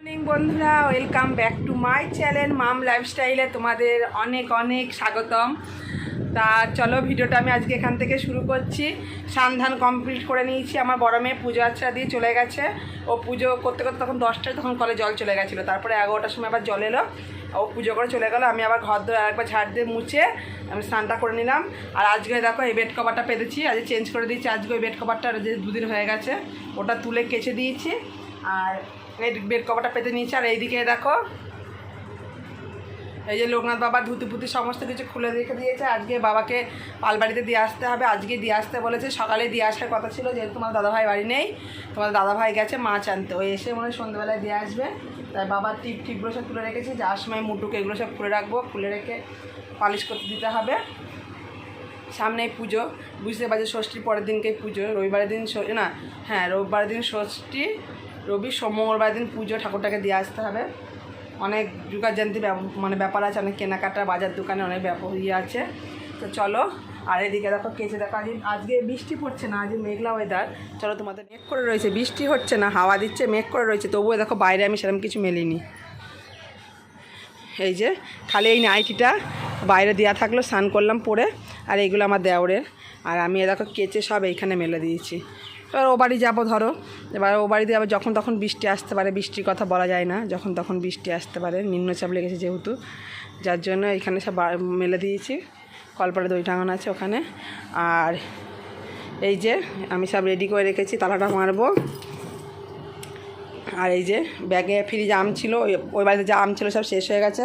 Morning বন্ধুরা, welcome back to my channel mom লাইফস্টাইলে তোমাদের অনেক অনেক স্বাগতম। তা চলো, ভিডিওটা আমি আজকে এখান থেকে শুরু করছি। স্নান কমপ্লিট করে নিয়েছি। আমার বড় মেয়ে পুজো আচ্ছা দিয়ে চলে গেছে। ও পুজো করতে করতে তখন 10টায় তখন কলে জল চলে গেছিলো। তারপরে 11টার সময় আবার জল এলো, ও পুজো করে চলে গেলো। আমি আবার ঘর ধরে একবার ঝাড় দিয়ে মুছে আমি স্নানটা করে নিলাম। আর আজকে দেখো এই বেড কভারটা পেতেছি, আজকে চেঞ্জ করে দিয়েছি। আজকে ওই বেড কভারটা যে দুদিন হয়ে গেছে ওটা তুলে কেচে দিয়েছি। আর এই বেড কভারটা পেতে নিয়েছি। আর এইদিকে দেখো এই যে লোকনাথ বাবার ধুতি পুতি সমস্ত কিছু খুলে রেখে দিয়েছে। আজকে বাবাকে পালবাড়িতে দিয়ে আসতে হবে, আজকে দিয়ে আসতে বলেছে। সকালে দিয়ে আসার কথা ছিল, যেহেতু তোমার দাদাভাই বাড়ি নেই, তোমার দাদাভাই গেছে মাছ আনতে, ওই এসে মনে হয় সন্ধ্যেবেলায় দিয়ে আসবে। তাই বাবার টিপগুলো সব তুলে রেখেছি, যাওয়ার সময় মুটুকে এগুলো সব খুলে রাখবো, খুলে রেখে পালিশ করতে দিতে হবে। সামনেই পুজো, বুঝতে পারছি ষষ্ঠীর পরের দিনকেই পুজো, রবিবারের দিন না, হ্যাঁ রবিবারের দিন ষষ্ঠী, রবি সোম মঙ্গলবার দিন পুজো, ঠাকুরটাকে দিয়ে আসতে হবে। অনেক যুগাযন্ত্রী মানে ব্যাপার আছে, অনেক কেনাকাটা, বাজার দোকানে অনেক ইয়ে আছে। তো চলো। আর এদিকে দেখো কেচে দেখো, আজকে বৃষ্টি পড়ছে না, আজকে মেঘলা ওয়েদার। চলো, তোমাদের মেঘ করে রয়েছে, বৃষ্টি হচ্ছে না, হাওয়া দিচ্ছে, মেঘ করে রয়েছে, তবুও দেখো বাইরে আমি সেরকম কিছু মেলিনি। এই যে খালি এই নাইটিটা বাইরে দেওয়া থাকলো, স্নান করলাম পরে। আর এইগুলো আমার দেওরের। আর আমি দেখো কেচে সব এইখানে মেলে দিয়েছি। এবার ও বাড়ি যাবো ধরো, এবার ও বাড়িতে আবার যখন তখন বৃষ্টি আসতে পারে, বৃষ্টির কথা বলা যায় না, যখন তখন বৃষ্টি আসতে পারে, নিম্নচাপ লেগেছে যেহেতু, যার জন্য এখানে সব মেলে দিয়েছি। কলপাড়ে দই টাঙানো আছে ওখানে। আর এই যে আমি সব রেডি করে রেখেছি, তালাটা মারবো। আর এই যে ব্যাগে ফ্রিজে আম ছিল, ওই বাড়িতে যা আম ছিল সব শেষ হয়ে গেছে।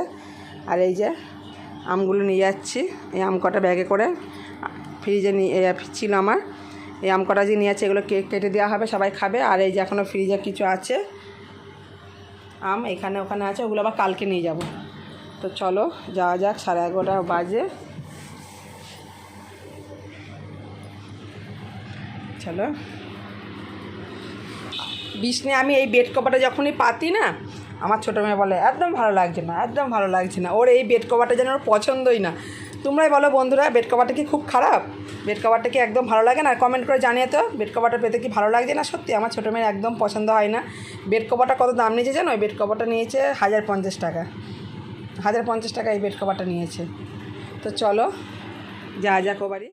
আর এই যে আমগুলো নিয়ে যাচ্ছি, এই আম কটা ব্যাগে করে ফ্রিজে নিয়ে ছিল আমার, এই আম কটা যে নিয়ে যাচ্ছে এগুলো কেটে দেওয়া হবে, সবাই খাবে। আর এই যে এখনও ফ্রিজে কিছু আছে আম, এখানে ওখানে আছে, ওগুলো আবার কালকে নিয়ে যাব। তো চলো যাওয়া যাক, 11:30 বাজে। চলো। বিছনে আমি এই বেড কভারটা যখনই পাতি না, আমার ছোটো মেয়ে বলে একদম ভালো লাগছে না, একদম ভালো লাগছে না, ওর এই বেড কভারটা যেন ওর পছন্দই না। তোমরাই বলো বন্ধুরা, বেড কভারটা কি খুব খারাপ? বেড কভারটা কি একদম ভালো লাগে না? কমেন্ট করে জানিয়ে তো, বেড কভারটা পেতে কি ভালো লাগছে না? সত্যি আমার ছোটো মেয়ের একদম পছন্দ হয় না। বেড কভারটা কত দাম নিয়েছে জানো? বেড কভারটা নিয়েছে 1050 টাকা, 1050 টাকা এই বেড কভারটা নিয়েছে। তো চলো যা যাক ও বাড়ি।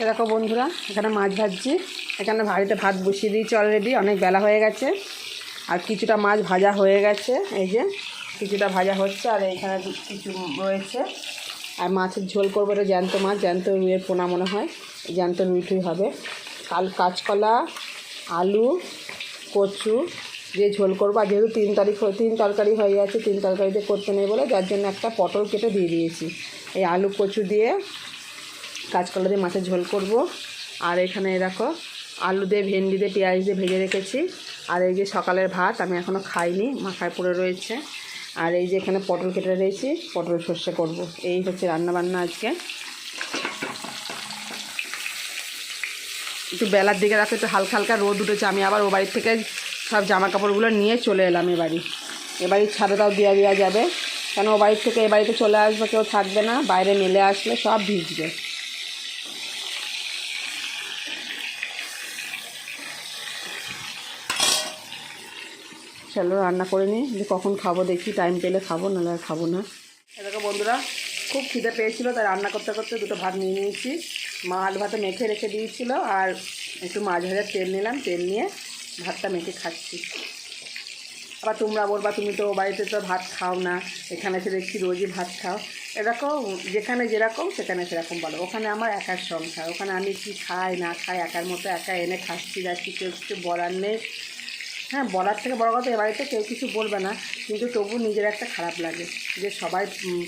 দেখো বন্ধুরা, এখানে মাছ ভাজছি, এখানে ভাড়িতে ভাত বসিয়ে দিয়েছি অলরেডি, অনেক বেলা হয়ে গেছে। আর কিছুটা মাছ ভাজা হয়ে গেছে, এই যে কিছুটা ভাজা হচ্ছে, আর এইখানে কিছু রয়েছে। আর মাছের ঝোল করবো, এটা জ্যান্ত মাছ, জ্যান্ত রুইয়ের পোনা মনে হয়, জ্যান্ত রুই হবে। কাঁচকলা, আলু, কচু দিয়ে ঝোল করবো। আর যেহেতু 3 তরকারি হয়ে গেছে, 3 তরকারিতে করতে নেই বলে, যার জন্য একটা পটল কেটে দিয়ে দিয়েছি। এই আলু কচু দিয়ে কাঁচকলা দিয়ে মাছের ঝোল করব। আর এখানে দেখো আলু দিয়ে, ভেন্ডি দিয়ে, পেঁয়াজ দিয়ে ভেজে রেখেছি। আর এই যে সকালের ভাত আমি এখনও খাইনি, মাথায় পড়ে রয়েছে। আর এই যে এখানে পটল কেটে রয়েছি, পটল সর্ষে করব। এই হচ্ছে রান্নাবান্না আজকে। একটু বেলার দিকে দেখো, একটু হালকা হালকা রোদ উঠেছে। আমি আবার ও বাড়ির থেকে সব জামা কাপড়গুলো নিয়ে চলে এলাম এবাড়ির ছাদেটাও দেওয়া যাবে, কেন ও বাড়ির থেকে এ বাড়িতে চলে আসবে, কেউ থাকবে না, বাইরে মেলে আসলে সব ভিজবে। চলো রান্না করে নিই, যে কখন খাবো দেখি, টাইম পেলে খাবো, নাহলে আর খাবো না। এদিকে বন্ধুরা খুব খিদে পেয়েছিলো, তাই রান্না করতে করতে দুটো ভাত নিয়ে নিয়েছি। মা আলু ভাতে মেখে রেখে দিয়েছিল, আর একটু মাছ ভাজার তেল নিলাম, তেল নিয়ে ভাতটা মেখে খাচ্ছি। আবার তোমরা বলবা তুমি তো বাড়িতে তো ভাত খাও না, এখানে এসে দেখছি রোজই ভাত খাও। এরকম যেখানে যেরকম সেখানে সেরকম বলো। ওখানে আমার একার সংসার, ওখানে আমি কি খাই না খাই একার মতো একা এনে খাচ্ছি যাচ্ছি, কেউ কিছু বলার নেই। হ্যাঁ, বলার থেকে বড় কথা, এ বাড়িতে কেউ কিছু বলবে না, কিন্তু তবু নিজের একটা খারাপ লাগে যে সবাই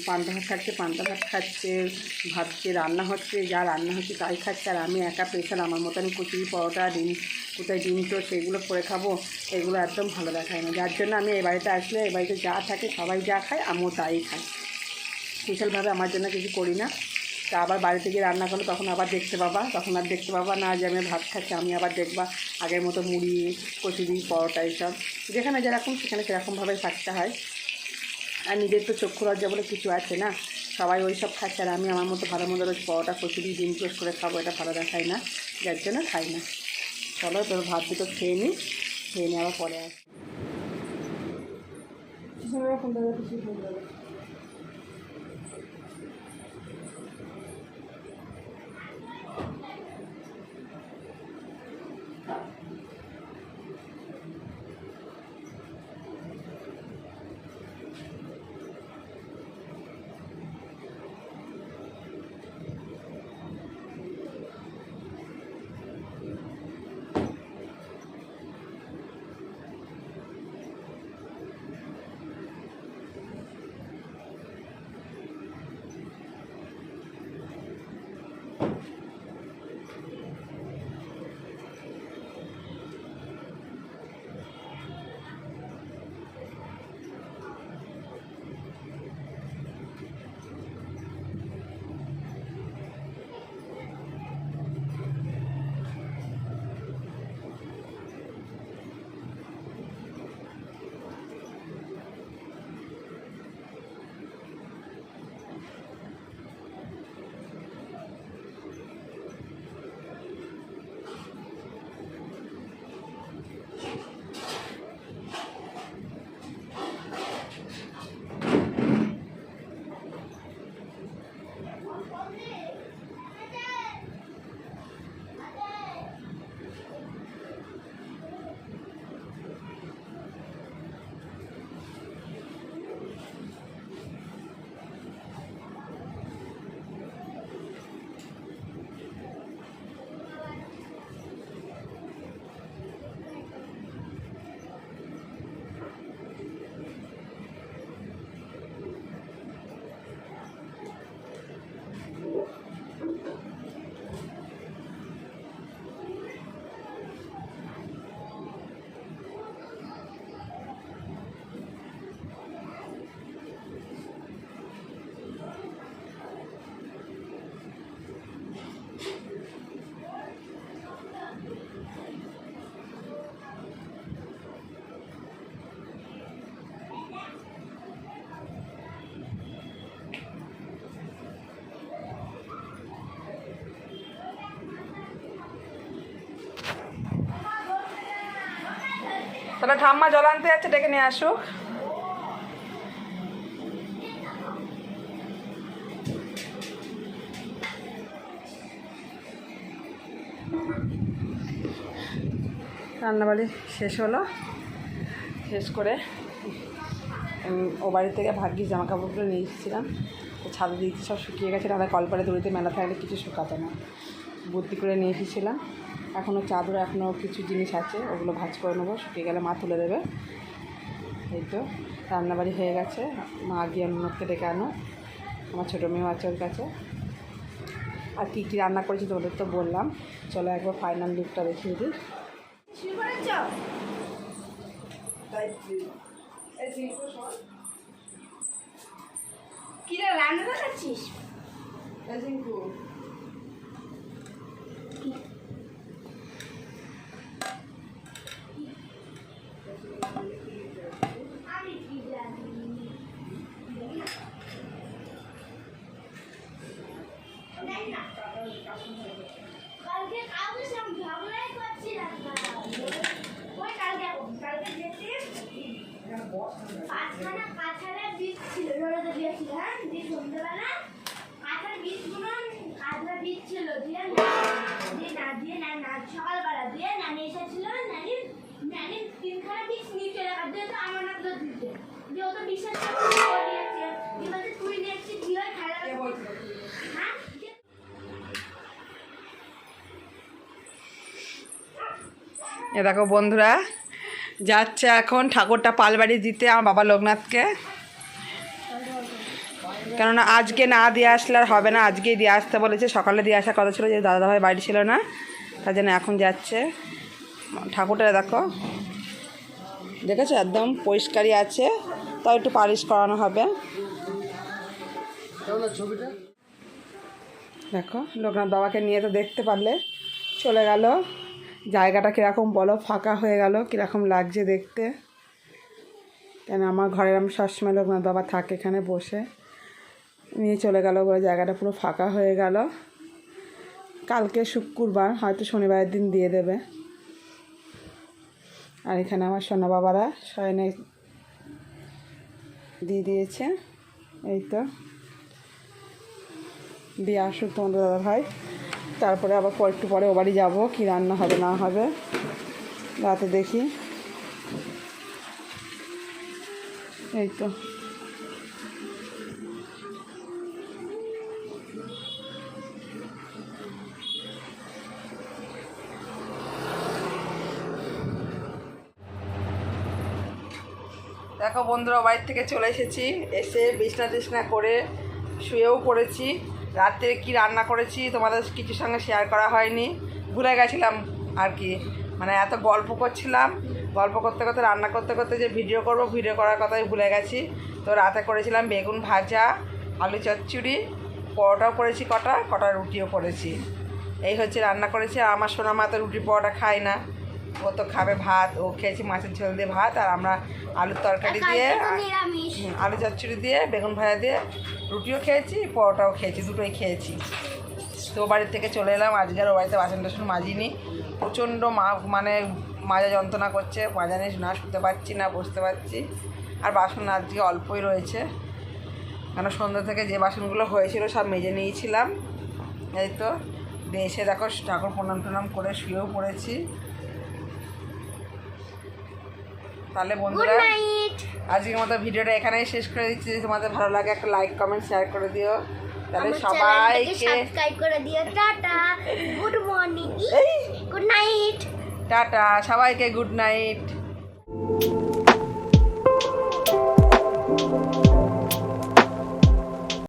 পান্তা ভাত খাচ্ছে, পান্তা ভাত খাচ্ছে, ভাবছে রান্না হচ্ছে, যা রান্না হচ্ছে তাই খাচ্ছে, আর আমি একা প্রেশার আমার মতন কচুরি পরোটা ডিম কোথায় ডিম তো সেগুলো করে খাবো, এগুলো একদম ভালো দেখায় না। যার জন্য আমি এই বাড়িতে আসলে এই বাড়িতে যা থাকে সবাই যা খায় আমিও তাই খাই, স্পেশালভাবে আমার জন্য কিছু করি না। তা আবার বাড়িতে গিয়ে রান্না করলে তখন আবার দেখতে পাবা, তখন আর দেখতে পাবা না যে আমি ভাত খাচ্ছি, আমি আবার দেখবা আগের মতো মুড়ি কচুরি পরোটা এইসব, যেখানে যেরকম সেখানে সেরকমভাবেই থাকতে হয়। আর নিজের তো চক্ষু লজ্জা বলে কিছু আছে না, সবাই ওই সব খাচ্ছে আর আমি আমার মতো ভালো মতো রোজ পরোটা কচুরি ডিম টোস্ট করে খাবো, এটা ভালো দেখায় না, যার জন্য খাই না। চলো তোর ভাত দুটো খেয়ে নিই, খেয়ে নিয়ে আবার পরে আসি। তাহলে ঠাম্মা জল আনতে যাচ্ছে, ডেকে নিয়ে আসুক। রান্নাবাড়ি শেষ হলো, শেষ করে ও বাড়ি থেকে ভাগ্যিস জামা কাপড়গুলো নিয়ে এসেছিলাম, ছাদে দিয়েছি, সব শুকিয়ে গেছে, তাহলে কলপারে দড়িতে মেলা থাকলে কিছু শুকাতো না, বুদ্ধি করে নিয়ে এসেছিলাম। এখনও চাদর, এখনও কিছু জিনিস আছে, ওগুলো ভাঁজ করে নেবো, শুকিয়ে গেলে মা তুলে দেবে। এই তো রান্নাবাড়ি হয়ে গেছে, মা গিয়ে অন্যকে ডেকে আনো, আমার ছোটো মেয়েও আছে ওর কাছে। আর কী কী রান্না করেছি তোদের তো বললাম, চলো একবার ফাইনাল লুকটা দেখিয়ে দিই। কিরা রান্না দেখাচ্ছিস? কালকে কাউকে ঝগড়াই করছিলাম, ওই কালকে যেতে পাঁচখানা কাঁঠালের বীজ ছিল, রোদে দিয়েছিল, হ্যাঁ, দিয়ে সন্ধ্যেবেলা কাঁঠালের বীজগুলো, কাঁঠালের বীজ ছিল দিয়ে না সকালবেলা দিয়ে নানি এসেছিল, নানি তিনখানা বীজ নিয়ে চলে গেছে, দিয়ে তো আমার না তো দিতে দিয়ে ও তো বিশ্বাস করিয়েছে, দিয়ে বলছে তুই নিয়েছি দিয়ে খেলা, হ্যাঁ। এ দেখো বন্ধুরা, যাচ্ছে এখন ঠাকুরটা পালবাড়ি দিতে আমার বাবা লোকনাথকে, কেননা আজকে না দিয়ে আসলে আর হবে না, আজকেই দিয়ে আসতে বলেছে। সকালে দিয়ে আসার কথা ছিল, যে দাদাভাই বাড়ি ছিল না, তার জন্য এখন যাচ্ছে। ঠাকুরটা দেখো, দেখেছো একদম পরিষ্কারই আছে, তাও একটু পালিশ করানো হবে। দেখো লোকনাথ বাবাকে নিয়ে তো দেখতে পারলে, চলে গেল। জায়গাটা কীরকম বলো, ফাঁকা হয়ে গেল, কীরকম লাগছে দেখতে। কেন আমার ঘরে আমি সবসময় লোকনাথ বাবা থাকে এখানে বসে, নিয়ে চলে গেল বলে জায়গাটা পুরো ফাঁকা হয়ে গেল। কালকে শুক্রবার, হয়তো শনিবারের দিন দিয়ে দেবে। আর এখানে আমার সোনা বাবারা শয়নে দিয়ে দিয়েছে। এই তো দিয়ে আসুক তোমাদের দাদা ভাই, তারপরে আবার একটু পরে ও বাড়ি যাবো, কী রান্না হবে না হবে রাতে দেখি। এই তো দেখো বন্ধুরা, বাড়ির থেকে চলে এসেছি, এসে বিছনা টিছনা করে শুয়েও পড়েছি। রাত্রে কি রান্না করেছি তোমাদের কিছুর সঙ্গে শেয়ার করা হয়নি, ভুলে গেছিলাম আর কি। মানে এত গল্প করছিলাম, গল্প করতে করতে রান্না করতে করতে যে ভিডিও করব, ভিডিও করার কথাই ভুলে গেছি। তো রাতে করেছিলাম বেগুন ভাজা, আলু চচ্চড়ি, পরোটাও করেছি, কটা রুটিও করেছি। এই হচ্ছে রান্না করেছি। আর আমার সোনা মা তো রুটি পরোটা খায় না, ও তো খাবে ভাত। ও খেয়েছি মাছের ঝোল দিয়ে ভাত, আর আমরা আলুর তরকারি দিয়ে, আলু চচ্চড়ি দিয়ে, বেগুন ভাজা দিয়ে রুটিও খেয়েছি, পরোটাও খেয়েছি, দুটোই খেয়েছি। তো বাড়ির থেকে চলে এলাম। আজকে আর ও বাড়িতে বাসন টাসন মাজিনি, প্রচণ্ড মানে মাজা যন্ত্রণা করছে, মাজানি না, শুতে পারছি না, বসতে পারছি। আর বাসন আজকে অল্পই রয়েছে, কেন সন্ধ্যা থেকে যে বাসনগুলো হয়েছিল সব মেজে নিয়েছিলাম। এই তো দিয়ে এসে দেখো ঠাকুর প্রণাম টনাম করে শুয়েও পড়েছি। তাহলে বন্ধুরা আজকের মতো ভিডিওটা এখানেই শেষ করে দিচ্ছি। যদি তোমাদের ভালো লাগে একটা লাইক কমেন্ট শেয়ার করে দিও। তাহলে সবাইকে সাবস্ক্রাইব করে দিও। Tata, good morning, good night. Tata, সবাইকে গুড নাইট।